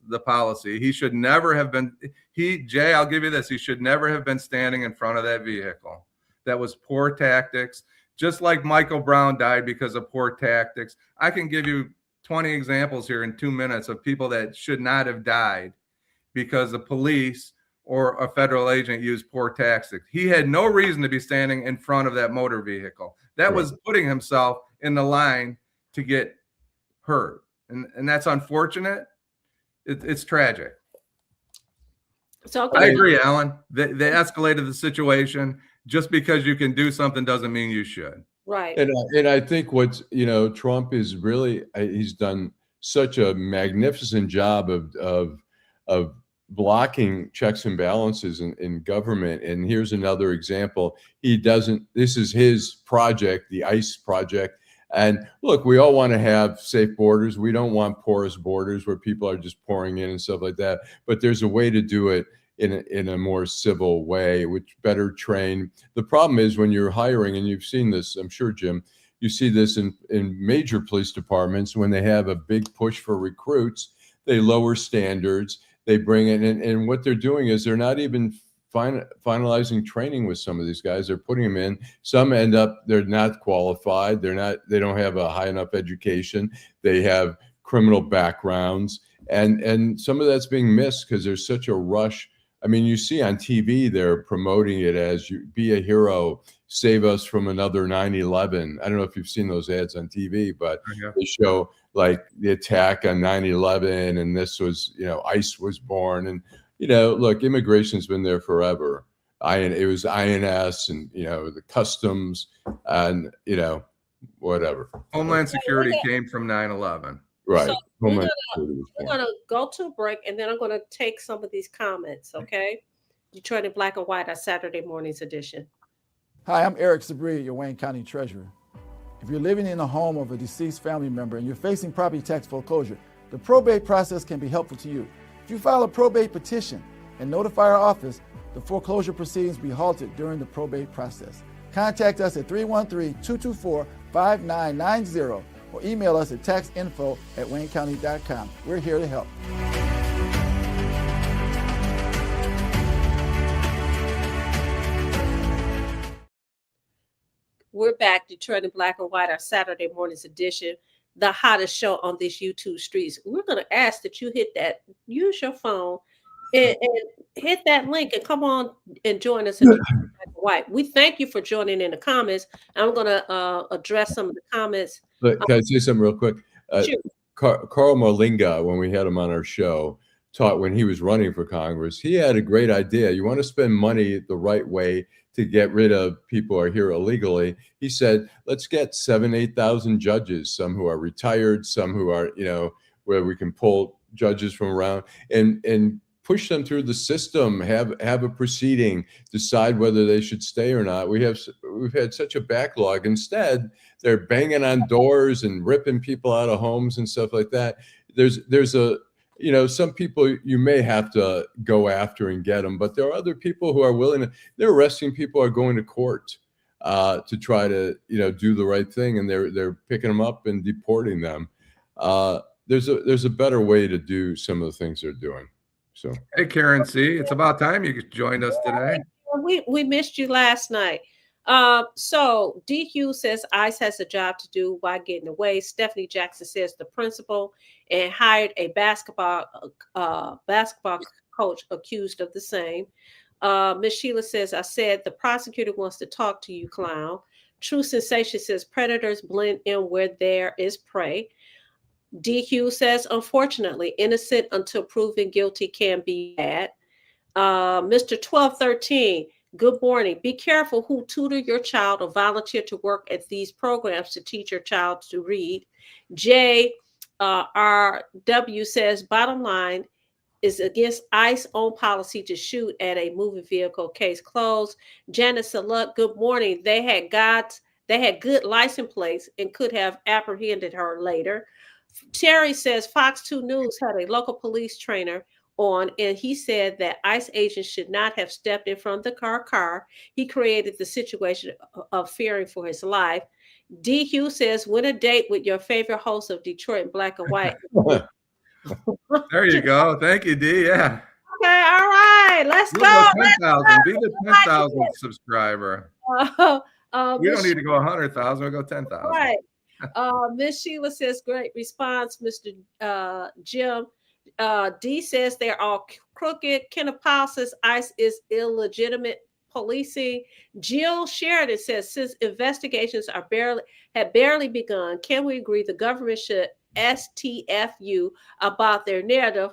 the policy. He should never have been. Jay, I'll give you this. He should never have been standing in front of that vehicle. That was poor tactics. Just like Michael Brown died because of poor tactics. I can give you 20 examples here in 2 minutes of people that should not have died because the police or a federal agent used poor tactics. He had no reason to be standing in front of that motor vehicle. That was putting himself in the line to get hurt. And that's unfortunate. It's tragic. So I agree, Allan. They escalated the situation. Just because you can do something doesn't mean you should. Right. And I think what's, Trump is really, he's done such a magnificent job of blocking checks and balances in government. And here's another example. This is his project, the ICE project. And look, we all want to have safe borders. We don't want porous borders where people are just pouring in and stuff like that. But there's a way to do it in a more civil way, which better train. The problem is when you're hiring, and you've seen this, I'm sure, Jim, you see this in major police departments when they have a big push for recruits, they lower standards, they bring in, and what they're doing is they're not even finalizing training with some of these guys. They're putting them in. Some end up, they're not qualified. They don't have a high enough education. They have criminal backgrounds. And some of that's being missed because there's such a rush. I mean, you see on TV, they're promoting it as you be a hero, save us from another 9/11. I don't know if you've seen those ads on TV, but they show like the attack on 9/11, and this was, ICE was born. And look, immigration's been there forever. It was INS and, the customs and, whatever. Homeland Security came from 9/11. Right. So we're going to go to a break, and then I'm going to take some of these comments, okay? Detroit in Black and White, our Saturday morning's edition. Hi, I'm Eric Sabri, your Wayne County Treasurer. If you're living in the home of a deceased family member and you're facing property tax foreclosure, the probate process can be helpful to you. If you file a probate petition and notify our office, the foreclosure proceedings will be halted during the probate process. Contact us at 313-224-5990 or email us at taxinfo@waynecounty.com. We're here to help. We're back, Detroit in Black and White, our Saturday morning's edition, the hottest show on this YouTube streets. We're going to ask that you use your phone and hit that link and come on and join us in Detroit in Black and White. We thank you for joining in the comments. I'm going to address some of the comments. Can I say something real quick? Sure. Carl Molinga, when we had him on our show, taught when he was running for Congress. He had a great idea. You want to spend money the right way to get rid of people who are here illegally. He said, let's get 7,000, 8,000 judges, some who are retired, some who are, where we can pull judges from around and push them through the system, have a proceeding, decide whether they should stay or not. We've had such a backlog. Instead, they're banging on doors and ripping people out of homes and stuff like that. There's some people you may have to go after and get them, but there are other people who are willing to. They're arresting people who are going to court to try to do the right thing, and they're picking them up and deporting them. There's a better way to do some of the things they're doing. So, hey, Karen C., it's about time you joined us today. We missed you last night. So DQ says ICE has a job to do while getting away. Stephanie Jackson says the principal and hired a basketball coach accused of the same. Miss Sheila says, I said the prosecutor wants to talk to you, clown. True Sensation says predators blend in where there is prey. DQ says, unfortunately, innocent until proven guilty can be bad. Mr. 1213, good morning. Be careful who tutor your child or volunteer to work at these programs to teach your child to read. JRW says, bottom line is against ICE own policy to shoot at a moving vehicle. Case closed. Janice Saluk, good morning. They had good license plates and could have apprehended her later. Terry says Fox 2 News had a local police trainer on, and he said that ICE agents should not have stepped in front of the car. He created the situation of fearing for his life. DQ says, win a date with your favorite host of Detroit in Black and White. There you go. Thank you, D. Yeah. Okay, all right. Let's go. 10,000. Be the 10,000th subscriber. We don't need to go 100,000. We'll go 10,000. Right. Miss Sheila says, great response, Mr. Jim. D says they're all crooked. Kenneth Powell says ICE is illegitimate policing. Jill Sheridan says, since investigations have barely begun, can we agree the government should STFU about their narrative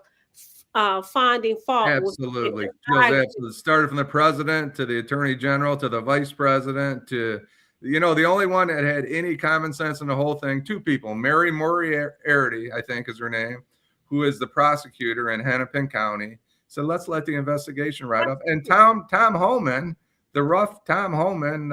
finding fault? Absolutely. Absolutely. Started from the president to the attorney general to the vice president to the only one that had any common sense in the whole thing, two people, Mary Moriarty, I think is her name, who is the prosecutor in Hennepin County. So let's let the investigation ride up. And Tom Homan, the rough Tom Homan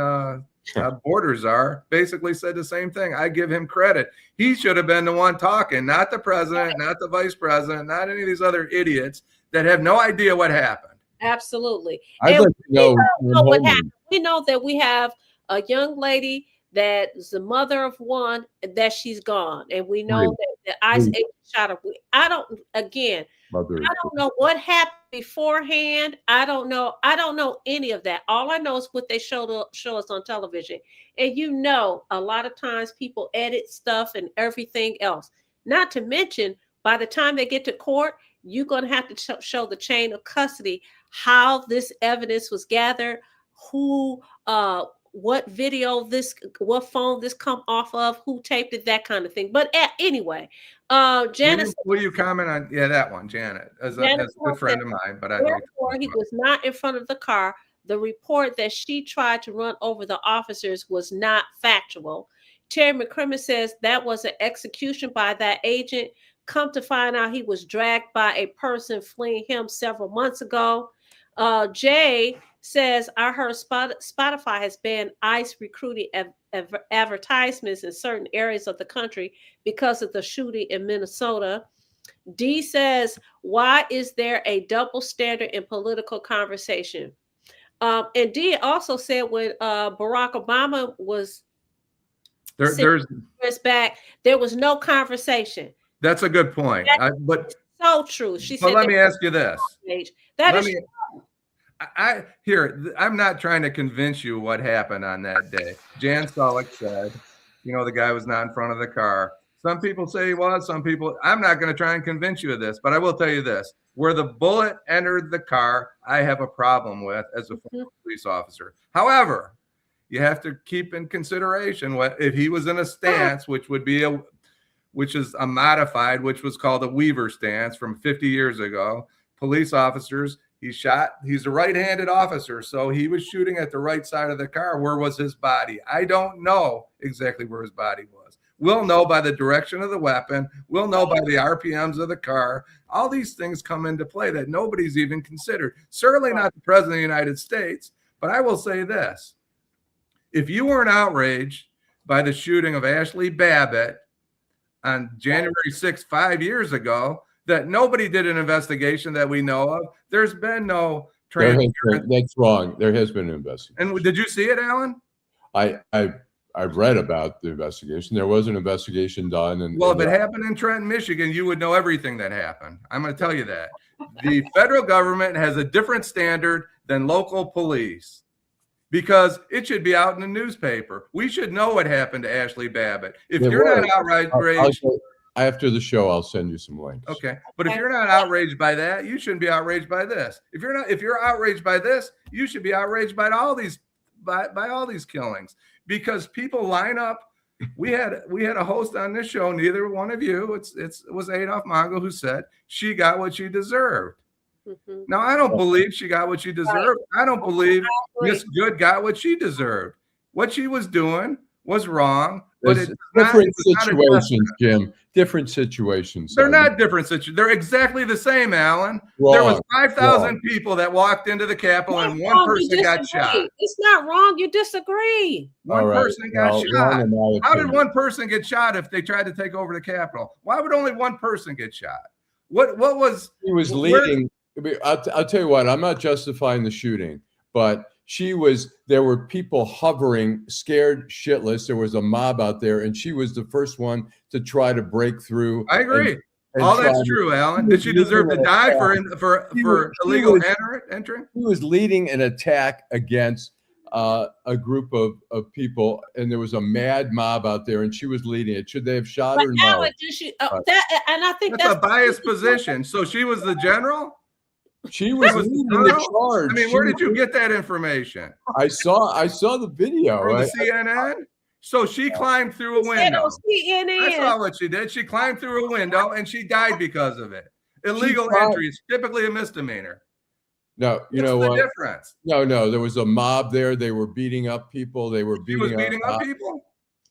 border czar, basically said the same thing. I give him credit. He should have been the one talking, not the president, not the vice president, not any of these other idiots that have no idea what happened. Absolutely. I'd like to know what happened. We know that we have a young lady that is the mother of one, that she's gone. And we know that the ICE agent shot her. I don't know what happened beforehand. I don't know any of that. All I know is what they show us on television. And a lot of times people edit stuff and everything else. Not to mention, by the time they get to court, you're going to have to show the chain of custody, how this evidence was gathered, who what video what phone this come off of, who taped it, that kind of thing. But anyway, Janet, will you comment on that one, Janet, as a good friend of mine, but he was not in front of the car. The report that she tried to run over the officers was not factual. Terry McCrimmon says that was an execution by that agent. Come to find out, he was dragged by a person fleeing him several months ago. Jay says, I heard Spotify has banned ICE recruiting advertisements in certain areas of the country because of the shooting in Minnesota. D says, why is there a double standard in political conversation? And D also said when Barack Obama was back, there was no conversation. That's a good point. But so true. She said, let me ask you this. I'm not trying to convince you what happened on that day. Jan Sulick said, the guy was not in front of the car. Some people say he was, some people, I'm not going to try and convince you of this, but I will tell you this. Where the bullet entered the car, I have a problem with as a former police officer. However, you have to keep in consideration if he was in a stance, which would be which is a modified, which was called a Weaver stance from 50 years ago. Police officers, he's a right-handed officer, so he was shooting at the right side of the car. Where was his body? I don't know exactly where his body was. We'll know by the direction of the weapon. We'll know by the RPMs of the car. All these things come into play that nobody's even considered. Certainly not the President of the United States. But I will say this. If you weren't outraged by the shooting of Ashli Babbitt on January 6th, 5 years ago, that nobody did an investigation that we know of, there's been no transparency. That's wrong. There has been an investigation. And did you see it, Allan? I've read about the investigation. There was an investigation done. And well, if it happened in Trenton, Michigan, you would know everything that happened. I'm going to tell you that. The federal government has a different standard than local police because it should be out in the newspaper. We should know what happened to Ashli Babbitt. If you're not outraged, after the show, I'll send you some links. Okay, but if you're not outraged by that, you shouldn't be outraged by this. If you're outraged by this, you should be outraged by all these killings. Because people line up. We had a host on this show, neither one of you. It was Adolph Mongo who said she got what she deserved. Mm-hmm. Now I don't believe she got what she deserved. I don't believe Miss Good got what she deserved. What she was doing was wrong. But it's different situations, Jim. Different situations. They're not different situations. They're exactly the same, Allan. Wrong. There was 5,000 people that walked into the Capitol and one person got shot. It's not wrong. You disagree. One person got shot. How did one person get shot if they tried to take over the Capitol? Why would only one person get shot? What was he was leading? I'll tell you what. I'm not justifying the shooting, but there were people hovering, scared shitless. There was a mob out there, and she was the first one to try to break through. I agree. All that's true, Allan. Did she deserve to die for illegal entering? He was leading an attack against a group of people, and there was a mad mob out there, and she was leading it. Should they have shot her? No. And I think that's a biased position. So she was the general? She was leading the charge. I mean, where did you get that information? I saw the video. From the CNN? So she climbed through a window. CNN. I saw what she did. She climbed through a window and she died because of it. Illegal entry is typically a misdemeanor. No, you know what? Difference? No, there was a mob there. They were beating up people. They were beating up people?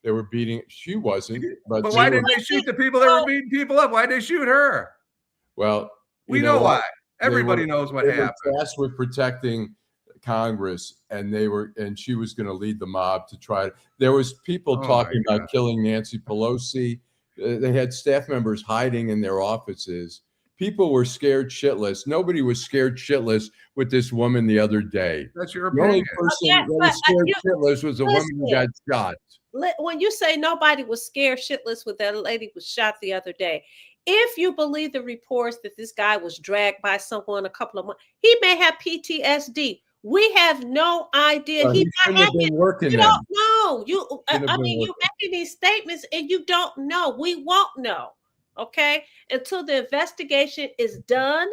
They were beating. She wasn't. But why didn't they shoot the people that were beating people up? Why did they shoot her? Well, we know why. Everybody knows what happened. They were tasked with protecting Congress, and she was going to lead the mob to try. There was people talking about killing Nancy Pelosi. They had staff members hiding in their offices. People were scared shitless. Nobody was scared shitless with this woman the other day. That's your opinion. The only person that was scared shitless was the woman who got shot. When you say nobody was scared shitless with that lady who was shot the other day, if you believe the reports that this guy was dragged by someone a couple of months, he may have PTSD. We have no idea. He might have been working. You don't know. You're making these statements and you don't know. We won't know. Okay, until the investigation is done,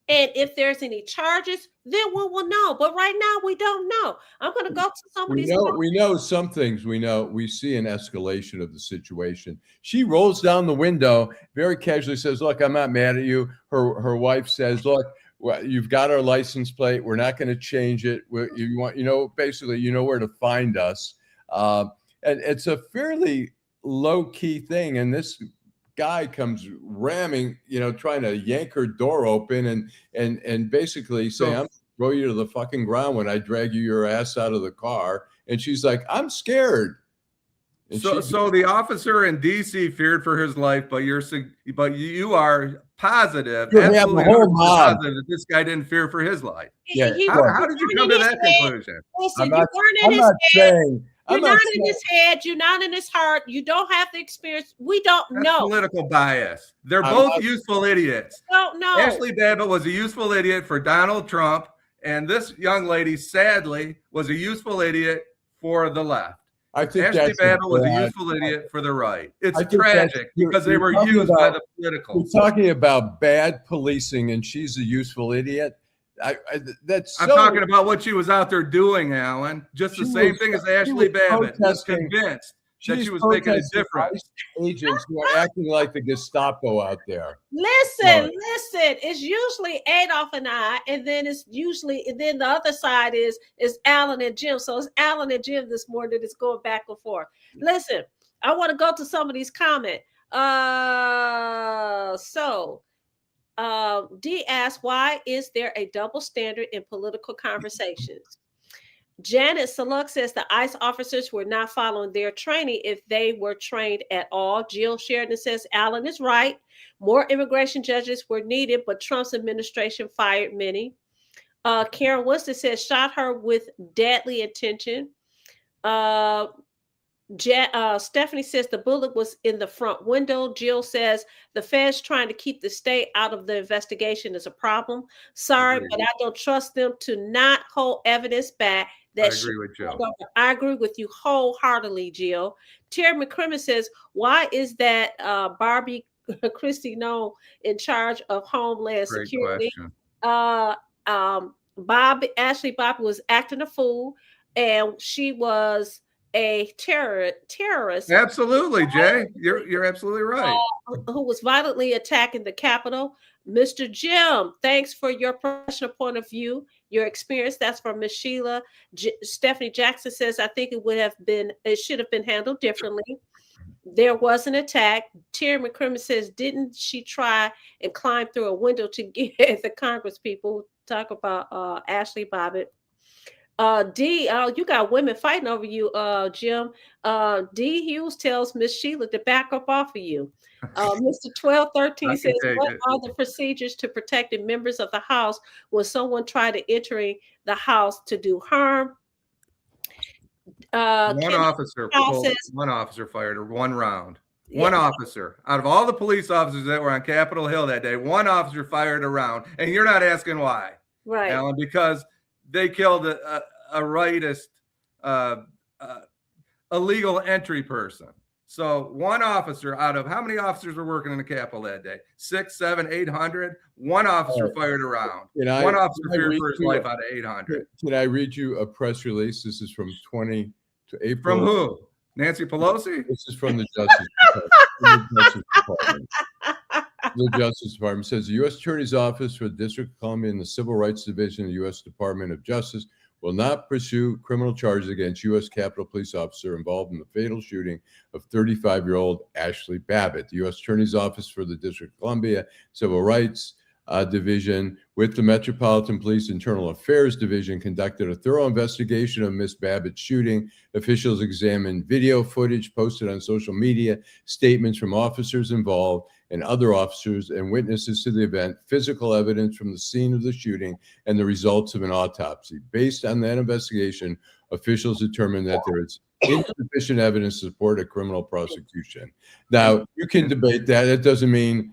and if there's any charges, then we will know. But right now, we don't know. I'm going to go to some of these. We know some things. We see an escalation of the situation. She rolls down the window, very casually says, "Look, I'm not mad at you." Her wife says, "Look, you've got our license plate. We're not going to change it. Basically, you know where to find us." And it's a fairly low key thing, and this guy comes ramming, trying to yank her door open and basically say, "I'm going to throw you to the fucking ground when I drag your ass out of the car." And she's like, "I'm scared." And so the officer in DC feared for his life, but you are positive, absolutely positive that this guy didn't fear for his life. Yeah. How did you come to that conclusion? Listen, you're not in his head. You're not in his heart. You don't have the experience. We don't know. Political bias. They're both useful idiots. Don't know. Ashli Babbitt was a useful idiot for Donald Trump, and this young lady, sadly, was a useful idiot for the left. I think Ashli Babbitt was a useful idiit for the right. It's tragic because they were used by the political. We're talking about bad policing, and she's a useful idiot. I'm talking about what she was out there doing, Allan. Just the same thing as Ashli Babbitt was convinced. that she was making a difference. Agents who are acting like the Gestapo out there. Listen. It's usually Adolf and I, and then the other side is Allan and Jim. So it's Allan and Jim this morning that's going back and forth. Listen, I want to go to some of these comments. D asks, why is there a double standard in political conversations? Janet Saluk says the ICE officers were not following their training if they were trained at all. Jill Sheridan says Allan is right. More immigration judges were needed, but Trump's administration fired many. Karen Winston says shot her with deadly intention. Stephanie says the bullet was in the front window. Jill says the feds trying to keep the state out of the investigation is a problem. Sorry, but I don't trust them to not hold evidence back. I agree with Jill. I agree with you wholeheartedly, Jill. Terry McCrimmon says, why is that Barbie Christie known in charge of Homeland Security? Ashli Babbitt was acting a fool, and she was a terrorist. Absolutely, Jay. You're absolutely right. Who was violently attacking the Capitol. Mr. Jim, thanks for your professional point of view, your experience. That's from Miss Sheila. Stephanie Jackson says, I think it should have been handled differently. There was an attack. Terry McCrimmon says, didn't she try and climb through a window to get at the Congress people? Talk about Ashli Babbitt. You got women fighting over you, Jim. D Hughes tells Miss Sheila to back up off of you. Mr. 1213 says, what are the procedures to protecting members of the House when someone tried to enter the House to do harm? One officer fired her 1 round. One officer out of all the police officers that were on Capitol Hill that day, 1 officer fired a round, and you're not asking why, right, Allan? Because they killed a rightist, illegal entry person. So 1 officer out of how many officers were working in the Capitol that day? 600, 700, 800. 1 officer fired a round. 1 officer feared for his life out of 800. Can I read you a press release? This is from 20 to April. From who? Nancy Pelosi? This is from the Justice Department. The Justice Department says the U.S. Attorney's Office for the District of Columbia and the Civil Rights Division of the U.S. Department of Justice will not pursue criminal charges against U.S. Capitol Police officer involved in the fatal shooting of 35-year-old Ashli Babbitt. The U.S. Attorney's Office for the District of Columbia Civil Rights Division with the Metropolitan Police Internal Affairs Division conducted a thorough investigation of Ms. Babbitt's shooting. Officials examined video footage posted on social media, statements from officers involved and other officers and witnesses to the event, physical evidence from the scene of the shooting, and the results of an autopsy. Based on that investigation, officials determined that there is insufficient evidence to support a criminal prosecution. Now, you can debate that. It doesn't mean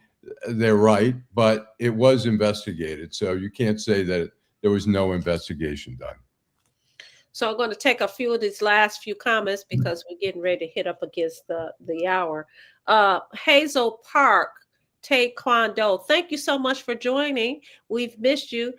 they're right, but it was investigated. So you can't say that there was no investigation done. So I'm going to take a few of these last few comments because we're getting ready to hit up against the hour. Hazel Park, Taekwondo, thank you so much for joining. We've missed you.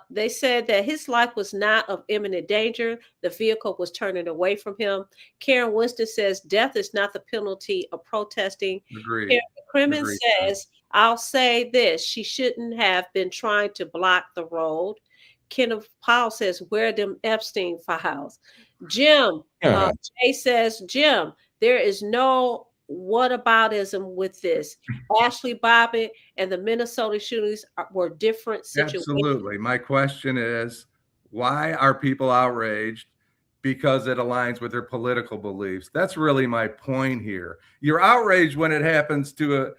They said that his life was not of imminent danger. The vehicle was turning away from him. Karen Winston says death is not the penalty of protesting. Agreed. Karen Crimmins says, I'll say this, she shouldn't have been trying to block the road. Kenneth Powell says, where are them Epstein files? Jim, Jay says, Jim, there is no whataboutism with this. Ashli Babbitt and the Minnesota shootings were different situations. Absolutely. My question is, why are people outraged? Because it aligns with their political beliefs. That's really my point here. You're outraged when it happens to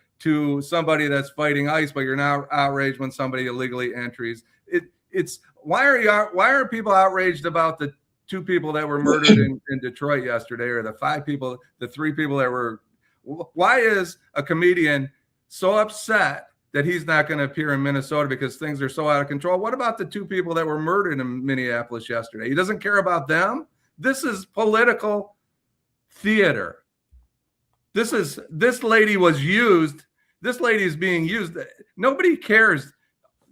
somebody that's fighting ICE, but you're not outraged when somebody illegally enters. Why are people outraged about the 2 people that were murdered in Detroit yesterday, or the 3 people that were? Why is a comedian so upset that he's not going to appear in Minnesota because things are so out of control? What about the 2 people that were murdered in Minneapolis yesterday? He doesn't care about them. This is political theater. This lady was used. This lady is being used. Nobody cares.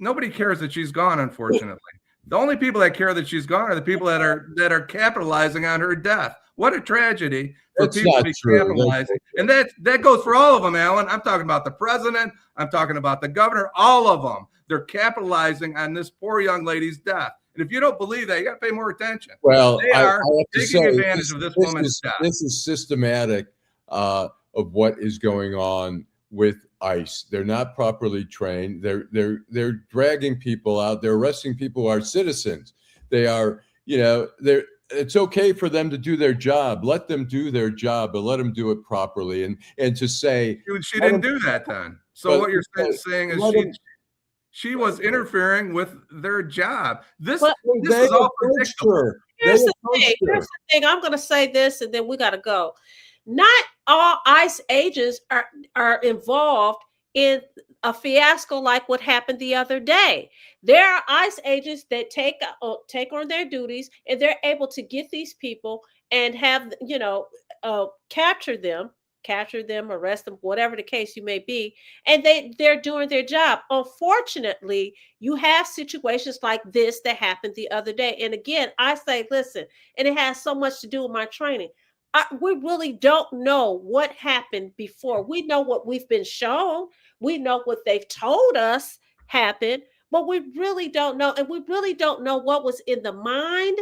Nobody cares that she's gone, unfortunately. The only people that care that she's gone are the people that are capitalizing on her death. What a tragedy for That's people to not be true. capitalizing. And that goes for all of them, Allan. I'm talking about the president. I'm talking about the governor. All of them. They're capitalizing on this poor young lady's death. And if you don't believe that, you got to pay more attention. Well, They I are have to taking say, advantage of this woman's death. This is systematic of what is going on with ICE. They're not properly trained. They're dragging people out. They're arresting people who are citizens. They are, it's okay for them to do their job. Let them do their job, but let them do it properly. And to say she didn't do that then. So what you're saying is she was interfering with their job. This is all predictable. Here's the thing. I'm going to say this, and then we got to go. Not all ICE agents are involved in a fiasco like what happened the other day. There are ICE agents that take on their duties, and they're able to get these people and have capture them, arrest them, whatever the case you may be, and they're doing their job. Unfortunately, you have situations like this that happened the other day. And again, I say, listen, and it has so much to do with my training. We really don't know what happened before. We know what we've been shown. We know what they've told us happened, but we really don't know. And we really don't know what was in the mind,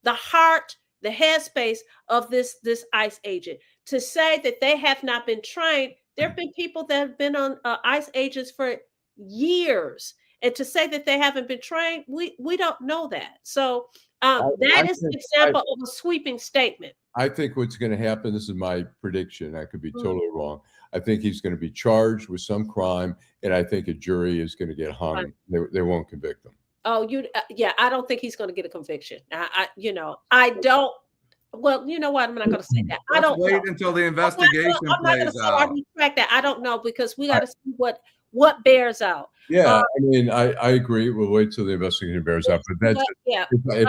the heart, the headspace of this ICE agent. To say that they have not been trained, there have been people that have been on ICE agents for years. And to say that they haven't been trained, we don't know that. So that is an example of a sweeping statement. I think what's going to happen, this is my prediction, I could be totally wrong. I think he's going to be charged with some crime, and I think a jury is going to get hung. They won't convict him. Oh, I don't think he's going to get a conviction. I don't. Well, you know what? I'm not going to say that. I don't wait until the investigation plays out. I don't know, because we got to see what bears out. Yeah, I agree. We'll wait till the investigation bears out. But that's if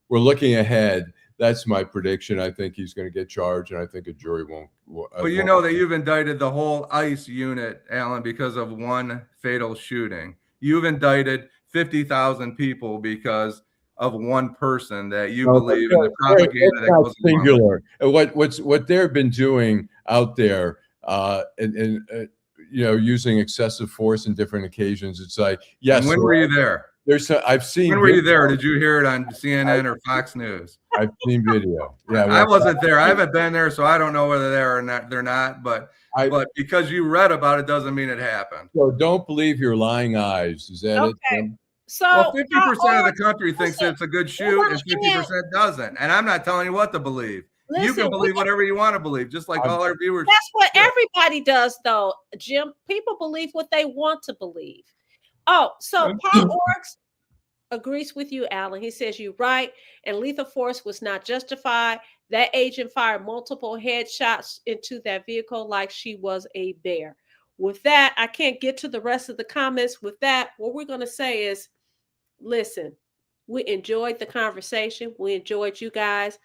we're looking ahead. That's my prediction. I think he's going to get charged, and I think a jury won't. Well, you know that you've indicted the whole ICE unit, Allan, because of one fatal shooting. You've indicted 50,000 people because of one person that you believe in the propaganda that goes singular. What they've been doing out there, and using excessive force in different occasions. It's like, yes. And when were you there? I've seen. When were you there? Did you hear it on CNN or Fox News? I've seen video. Yeah, I wasn't there. I haven't been there, so I don't know whether they're or not. They're not, but because you read about it doesn't mean it happened. So don't believe your lying eyes. Is that it? So 50% of the country thinks it's a good shoot, and 50% doesn't. And I'm not telling you what to believe. You can believe whatever you want to believe, just like all our viewers. That's what everybody does, though, Jim. People believe what they want to believe. Oh, so Paul Orks agrees with you, Allan. He says you're right, and lethal force was not justified. That agent fired multiple headshots into that vehicle like she was a bear. With that, I can't get to the rest of the comments. With that, what we're going to say is, listen, we enjoyed the conversation. We enjoyed you guys.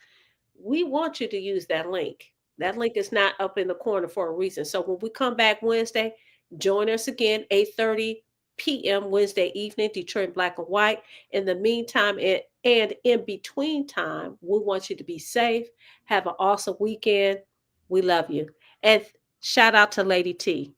We want you to use that link. That link is not up in the corner for a reason. So when we come back Wednesday, join us again, 8:30 p.m. Wednesday evening, Detroit Black and White. In the meantime, and in between time, we want you to be safe. Have an awesome weekend. We love you. And shout out to Lady T.